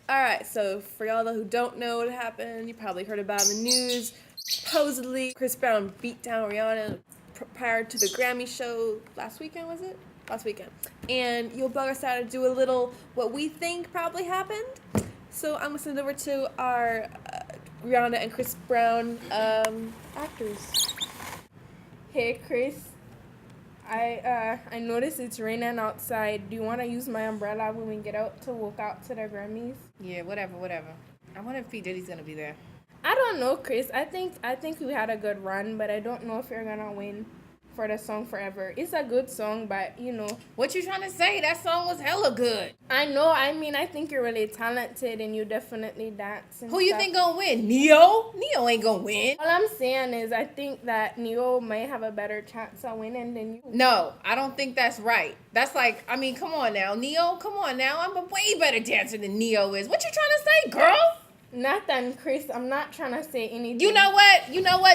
Alright, so for y'all who don't know what happened, you probably heard about it in the news. Supposedly, Chris Brown beat down Rihanna prior to the Grammy show last weekend, was it? Last weekend. And YoBloggers decided to do a little what we think probably happened. So I'm going to send it over to our Rihanna and Chris Brown actors. Hey, Chris. I noticed it's raining outside. Do you want to use my umbrella when we get out to walk out to the Grammys? Yeah, whatever. I wonder if P. Diddy's gonna be there. I don't know, Chris. I think we had a good run, but I don't know if you're gonna win for the song Forever. It's a good song, but you know. What you trying to say? That song was hella good. I know. I mean, I think you're really talented and you definitely dance. Who you think gonna win? Neo? Neo ain't gonna win. All I'm saying is I think that Neo might have a better chance of winning than you. No, I don't think that's right. That's like, I mean, come on now. Neo, come on now. I'm a way better dancer than Neo is. What you trying to say, girl? Nothing, Chris. I'm not trying to say anything. You know what?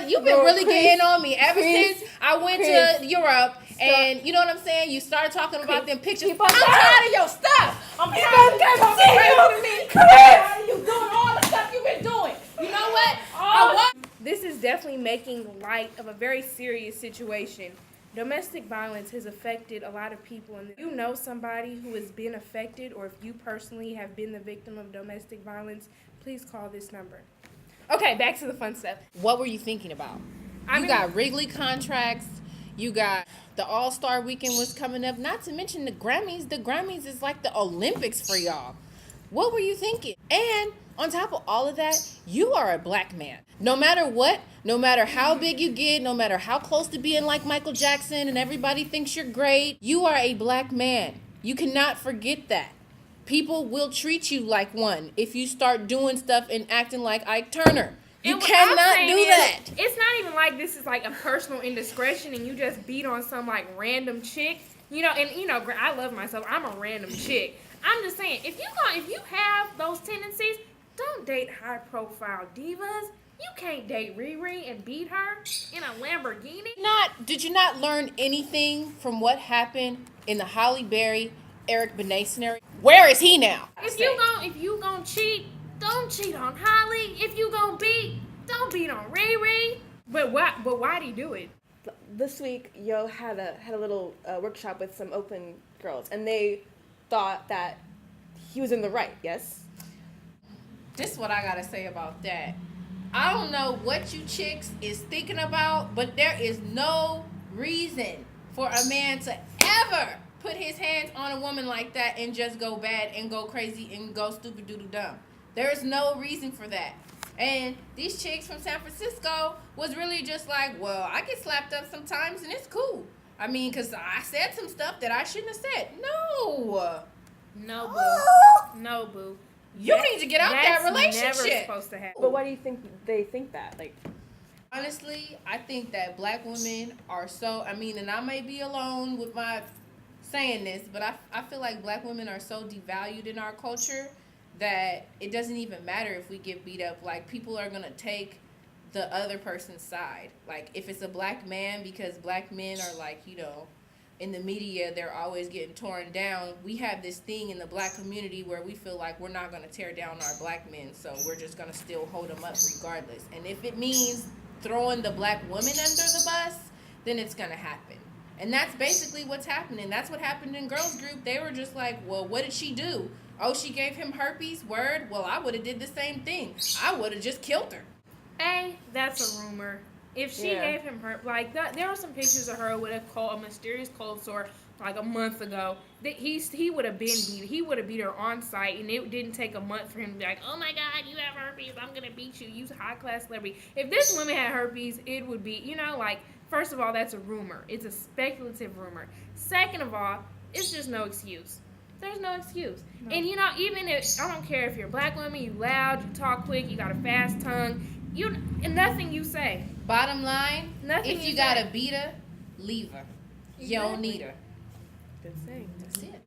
You've been really getting on me ever since I went to Europe. And you know what I'm saying? You started talking about them pictures. I'm tired of your stuff. I'm tired of you. Chris! You doing all the stuff you've been doing. You know what? This is definitely making light of a very serious situation. Domestic violence has affected a lot of people. And if you know somebody who has been affected, or if you personally have been the victim of domestic violence, please call this number. Okay, back to the fun stuff. What were you thinking about? You got Wrigley contracts. You got the All-Star weekend was coming up. Not to mention the Grammys. The Grammys is like the Olympics for y'all. What were you thinking? And on top of all of that, you are a black man. No matter what, no matter how big you get, no matter how close to being like Michael Jackson and everybody thinks you're great, you are a black man. You cannot forget that. People will treat you like one if you start doing stuff and acting like Ike Turner. You cannot do that. It's not even like this is like a personal indiscretion and you just beat on some like random chick. You know, and you know, I love myself. I'm a random chick. I'm just saying, if you have those tendencies, don't date high profile divas. You can't date Riri and beat her in a Lamborghini. Did you not learn anything from what happened in the Halle Berry, Eric Benet scenario? Where is he now? If you gonna cheat, don't cheat on Holly. If you gonna beat, don't beat on Riri. But why'd he do it? This week, Yo had a little workshop with some open girls, and they thought that he was in the right. Yes. This is what I gotta say about that. I don't know what you chicks is thinking about, but there is no reason for a man to ever put his hands on a woman like that and just go bad and go crazy and go stupid doodle dumb. There is no reason for that. And these chicks from San Francisco was really just like, well, I get slapped up sometimes and it's cool. I mean, because I said some stuff that I shouldn't have said. No, boo. You need to get out that relationship. That's never supposed to happen. But why do you think they think that? Like, honestly, I think that black women are so, and I may be alone with my saying this, but I feel like black women are so devalued in our culture that it doesn't even matter if we get beat up. Like, people are going to take the other person's side. Like, if it's a black man, because black men are like, you know, in the media, they're always getting torn down. We have this thing in the black community where we feel like we're not going to tear down our black men, so we're just going to still hold them up regardless. And if it means throwing the black woman under the bus, then it's going to happen. And that's basically what's happening. That's what happened in Girls Group. They were just like, well, what did she do? Oh, she gave him herpes? Word? Well, I would have did the same thing. I would have just killed her. Hey, that's a rumor. If she gave him herpes, like that, there were some pictures of her with a mysterious cold sore like a month ago. That he would have been beat. He would have beat her on site, and it didn't take a month for him to be like, oh my God, you have herpes. I'm gonna beat you. You're a high class celebrity. If this woman had herpes, it would be, you know, like, first of all, that's a rumor. It's a speculative rumor. Second of all, it's just no excuse. There's no excuse. No. And you know, even if I don't care if you're a black woman, you loud, you talk quick, you got a fast tongue, and nothing you say. Bottom line, nothing if you got to beat her, leave her. You don't need her. Good saying. That's it.